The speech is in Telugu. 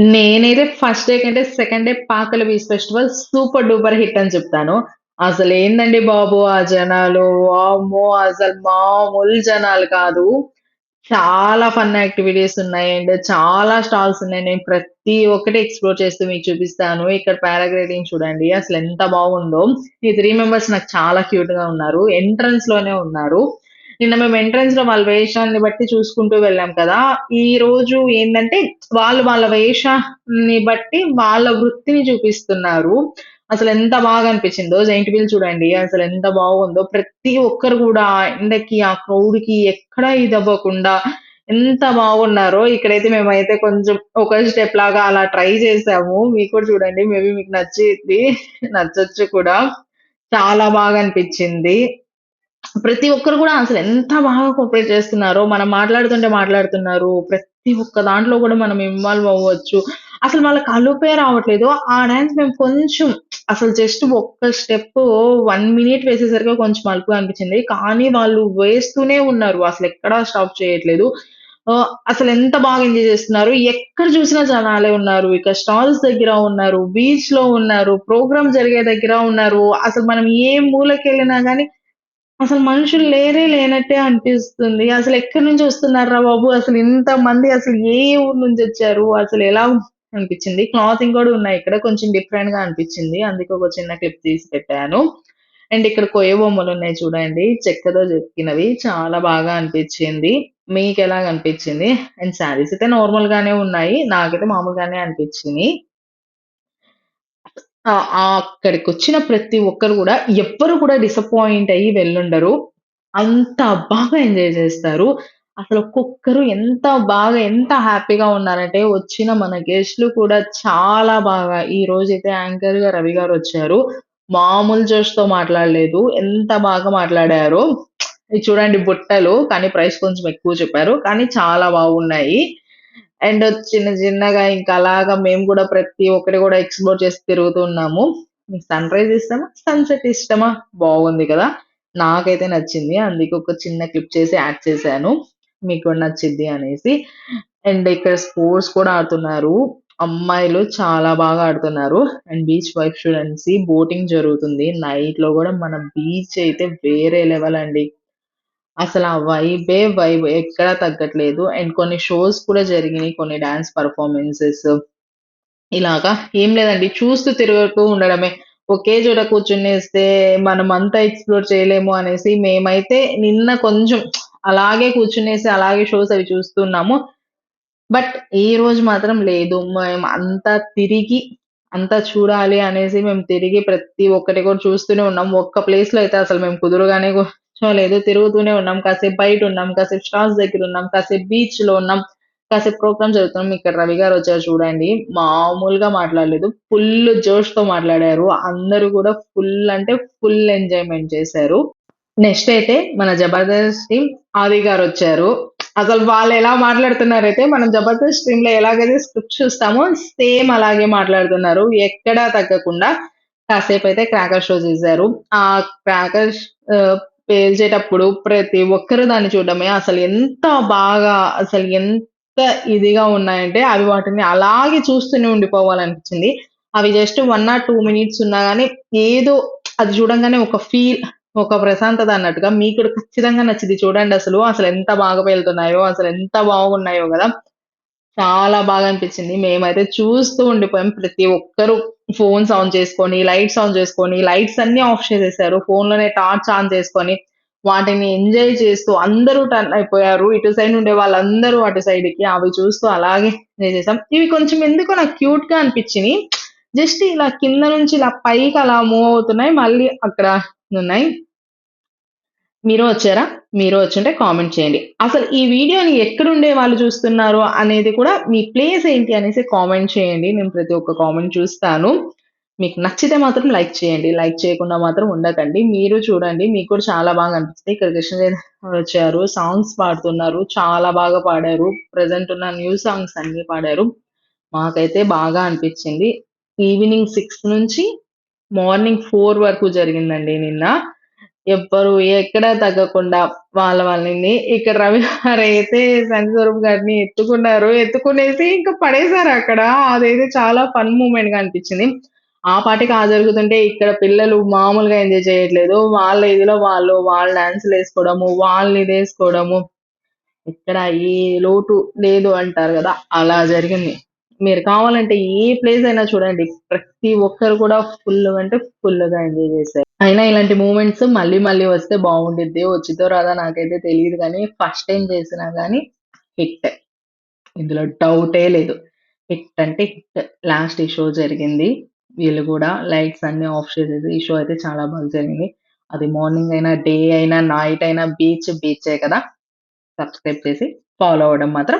నేనైతే ఫస్ట్ డే కంటే second day 'Pakala beach festival' super duper hit అని చెప్తాను. అసలేందండి బాబు ఆ జనాలు, వామ్మో! అసలు మామూలు జనాలు కాదు. చాలా ఫన్ యాక్టివిటీస్ ఉన్నాయి. అండ్ చాలా స్టాల్స్ ఉన్నాయి. నేను ప్రతి ఒక్కటి ఎక్స్‌ప్లోర్ చేస్తూ మీకు చూపిస్తాను. ఇక్కడ పారాగ్లైడింగ్ చూడండి అసలెంత బాగుందో. ఈ 3 మెంబర్స్ నాకు చాలా క్యూట్‌గా ఉన్నారు. ఎంట్రన్స్‌లోనే ఉన్నారు. నిన్న మేము ఎంట్రన్స్‌లో వాళ్ళ వేషాన్ని బట్టి చూసుకుంటూ వెళ్ళాం కదా! ఈరోజు ఏందంటే వాళ్ళు వాళ్ళ వేషాన్ని బట్టి వాళ్ళ వృత్తిని చూపిస్తున్నారు. అసలెంత బాగా అనిపించిందో. జెయింట్ వీల్ చూడండి అసలెంత బాగుందో. ప్రతి ఒక్కరు గూడా ఆ ఎండకి, ఆ క్రౌడ్‌కి ఎక్కడ ఇదవ్వకుండా ఎంత బాగున్నారో. ఇక్కడైతే మేమైతే కొంచెం ఒక స్టెప్ లాగా అలా ట్రై చేసాము. మీకు కూడా చూడండి. మేబీ మీకు నచ్చిద్ది. నచ్చొచ్చు కూడా. చాలా బాగా అనిపిచ్చింది. ప్రతి ఒక్కరు గూడా అసలెంత బాగా కోఆపరేట్ చేస్తున్నారో, మనం మాట్లాడుతుంటే మాట్లాడుతున్నారు. ప్రతి ఒక్క దాంట్లో గూడా మనం ఇన్వాల్వ్ అవ్వచ్చు. అసలు వాళ్ళకి అలుపే రావట్లేదు. ఆ డాన్స్ మేము కొంచెం అసలు జస్ట్ ఒక్క స్టెప్పు 1 మినిట్ వేసేసరికి కొంచెం అలుపుగా అనిపించింది. కానీ వాళ్ళు వేస్తూనే ఉన్నారు. అసలెక్కడా స్టాప్ చేయట్లేదు. అసలెంత బాగా ఎంజాయ్ చేస్తున్నారు. ఎక్కడ చూసినా జనాలే ఉన్నారు. ఇక స్టాల్స్ దగ్గర ఉన్నారు. బీచ్‌లో ఉన్నారు. ప్రోగ్రామ్ జరిగే దగ్గర ఉన్నారు. అసలు మనం ఏ మూలకెళ్ళినా గాని అసలు మనుషులు లేరే లేనట్టే అనిపిస్తుంది. అసలెక్కడి నుంచొస్తున్నార్రా బాబు! అసలు ఇంతమంది అసలు ఏ ఊరు నుంచొచ్చారు? అసలెలా అనిపిచ్చింది. క్లాతింగ్ గూడా ఉన్నాయి ఇక్కడ. కొంచెం డిఫరెంట్‌గా అనిపిచ్చింది. అందుకే ఒక చిన్న క్లిప్ తీసి పెట్టాను. అండ్ ఇక్కడ కొయ్య బొమ్మలున్నాయి చూడండి. చెక్కతో చెక్కినవి. చాలా బాగా అనిపిచ్చింది. మీకెలాగ అనిపిచ్చింది? అండ్ శారీస్ అయితే నార్మల్‌గానే ఉన్నాయి. నాకైతే మామూలుగానే అనిపిచ్చినియి. ఆ! అక్కడికొచ్చిన ప్రతి ఒక్కరు గూడా ఎవ్వరు కూడా డిసప్పాయింట్ అయ్యి వెళ్ళుండరు. అంత బాగా ఎంజాయ్ చేస్తారు. అసలు ఒక్కొక్కరు ఎంత బాగా, ఎంత హ్యాపీగా ఉన్నారంటే వచ్చిన మన గెస్ట్‌లు కూడా చాలా బాగా ఈరోజైతే యాంకర్‌గా రవి గారొచ్చారు. మామూలు జోష్‌తో మాట్లాడలేదు. ఎంత బాగా మాట్లాడారో. ఇది చూడండి బుట్టలు. కానీ ప్రైస్ కొంచెం ఎక్కువ చెప్పారు. కానీ చాలా బాగున్నాయి. అండ్ చిన్న చిన్నగా ఇంకా అలాగా మేము గూడా ప్రతి ఒక్కటి గూడా ఎక్స్‌ప్లోర్ చేసి తిరుగుతూ ఉన్నాము. మీకు సన్‌రైజ్ ఇష్టమా? సన్‌సెట్ ఇష్టమా? బాగుంది కదా! నాకైతే నచ్చింది. అందుకే ఒక చిన్న క్లిప్ చేసి యాడ్ చేశాను. మీకు కూడా నచ్చిద్ది అనేసి. అండ్ ఇక్కడ స్పోర్ట్స్ కూడా ఆడుతున్నారు. అమ్మాయిలు చాలా బాగా ఆడుతున్నారు. అండ్ బీచ్ వైబ్ చూడండి. బోటింగ్ జరుగుతుంది. నైట్‌లో గూడా మన బీచ్ అయితే వేరే లెవెల్ అండి. అసల ఆ వైబ్ ఎక్కడా తగ్గట్లేదు. అండ్ కొన్ని షోస్ కూడా జరిగినియి. కొన్ని డాన్స్ పెర్ఫార్మన్సెస్ ఇలాగా ఏం లేదండి. చూస్తూ తిరుగుతూ ఉండడమే. ఒకే చోట కూర్చునేస్తే మనమంతా ఎక్స్‌ప్లోర్ చేయలేము అనేసి మేమైతే నిన్న కొంచెం అలాగే కూర్చునేసి అలాగే షోస్ అవి చూస్తున్నాము. బట్ ఈరోజు మాత్రం లేదు. మేము అంతా తిరిగి, అంతా చూడాలి అనేసి మేము తిరిగి ప్రతి ఒక్కటి కూడా చూస్తూనే ఉన్నాం. ఒక్క ప్లేస్‌లో అయితే అసలు మేము కుదురుగానే కూర్చోలేదు. తిరుగుతూనే ఉన్నాం. కాసేపు బయటున్నాం. కాసేపు స్టాల్స్ దగ్గరున్నాం. కాసేపు బీచ్‌లో ఉన్నాం. కాసేపు ప్రోగ్రామ్ జరుగుతున్నాం. ఇక్కడ రవి గారొచ్చారు చూడండి. మామూలుగా మాట్లాడలేదు. ఫుల్ జోష్‌తో మాట్లాడారు. అందరూ కూడా ఫుల్ అంటే ఫుల్ ఎంజాయ్‌మెంట్ చేశారు. నెక్స్ట్ అయితే మన 'జబర్దస్త్' టీమ్ ఆది గారొచ్చారు. అసలు వాళ్ళెలా మాట్లాడుతున్నారైతే మనం 'జబర్దస్త్' టీమ్‌లో ఎలాగైతే స్క్రిప్ట్ చూస్తామో సేమ్ అలాగే మాట్లాడుతున్నారు. ఎక్కడా తగ్గకుండా కాసేపైతే క్రాకర్ షో చేశారు. ఆ క్రాకర్స్ పేల్చేటప్పుడు ప్రతి ఒక్కరు దాన్ని చూడడమే అసలు ఎంత బాగా అసలు ఎంత ఇదిగా ఉన్నాయంటే అవి వాటిని అలాగే చూస్తూనే ఉండిపోవాలనిపించింది. అవి జస్ట్ 1 ఆర్ 2 మినిట్స్ ఉన్నా గాని ఏదో అది చూడంగానే ఒక ఫీల్ ఒక ప్రశాంతత అన్నట్టుగా మీకు కూడా ఖచ్చితంగా నచ్చిద్ది చూడండసలు. అసలెంత బాగా పేలుతున్నాయో, అసలెంత బాగున్నాయో గదా! చాలా బాగా అనిపించింది. మేమైతే చూస్తూ ఉండిపోయాం. ప్రతి ఒక్కరు ఫోన్స్ ఆన్ చేసుకొని, లైట్స్ ఆన్ చేసుకొని, లైట్స్ అన్నీ ఆఫ్ చేసేసారు. ఫోన్‌లోనే టార్చ్ ఆన్ చేసుకొని, వాటిని ఎంజాయ్ చేస్తూ అందరూ టర్న్ అయిపోయారు. ఇటు సైడ్ నుండే వాళ్ళందరూ అటు సైడ్‌కి. అవి చూస్తూ అలాగే ఎంజాయ్ చేసాం. ఇవి కొంచెం ఎందుకో నాకు క్యూట్‌గా అనిపించినియి. జస్ట్ ఇలా కింద నుంచి ఇలా పైకి అలా మూవ్ అవుతున్నాయి. మళ్ళీ అక్కడ ఉన్నాయి. మీరు వచ్చారా? మీరు వచ్చుంటే కామెంట్ చేయండి. అసలు ఈ వీడియోని ఎక్కడుండే వాళ్ళు చూస్తున్నారు అనేది కూడా మీ ప్లేస్ ఏంటి అనేసి కామెంట్ చేయండి. నేను ప్రతి ఒక్క కామెంట్ చూస్తాను. మీకు నచ్చితే మాత్రం లైక్ చేయండి. లైక్ చేయకుండా మాత్రం ఉండకండి. మీరు చూడండి. మీకు కూడా చాలా బాగా అనిపిస్తది. ఇక్కడ కృష్ణదేవ్ వచ్చారు. సాంగ్స్ పాడుతున్నారు. చాలా బాగా పాడారు. ప్రెజెంట్ ఉన్న న్యూ సాంగ్స్ అన్నీ పాడారు. మాకైతే బాగా అనిపిచ్చింది. ఈవినింగ్ 6 నుంచి మార్నింగ్ 4 వరకు జరిగిందండి నిన్న. ఎవ్వరు ఎక్కడ తగ్గకుండా వాళ్ళని ఇక్కడ రవి గారైతే సన్నీ స్వరూప్ గారిని ఎత్తుకున్నారు. ఎత్తుకునేసి ఇంక పడేసారక్కడ. అదైతే చాలా ఫన్ మూమెంట్‌గా అనిపిచ్చింది. ఆ పాటకి జరుగుతుంటే ఇక్కడ పిల్లలు మామూలుగా ఎంజాయ్ చేయట్లేదు. వాళ్ళ ఇదిలో వాళ్ళు డాన్సులేసుకోవడము, వాళ్ళు ఇదేసుకోవడము. ఇక్కడ ఏ లోటు లేదు అంటారు గదా! అలా జరిగింది. మీరు కావాలంటే ఏ ప్లేస్ అయినా చూడండి. ప్రతి ఒక్కరు కూడా ఫుల్లుగా అంటే ఫుల్లుగా ఎంజాయ్ చేశారు. అయినా ఇలాంటి మూమెంట్స్ మళ్ళీ మళ్ళీ వస్తే బావుండిద్ది. వచ్చిద్దో రాదో నాకైతే తెలీదు గానీ, ఫస్ట్ టైమ్ చేసినా గానీ హిట్. ఇందులో డౌటే లేదు. హిట్ అంటే హిట్. లాస్ట్ ఈ షో జరిగింది. వీళ్ళు గూడా లైట్స్ అన్నీ ఆఫ్ చేసేసి ఈ షో అయితే చాలా బాగా జరిగింది. అది మార్నింగ్ అయినా, డే అయినా, నైట్ అయినా బీచే కదా! సబ్స్క్రైబ్ చేసి ఫాలో అవ్వడం మాత్రం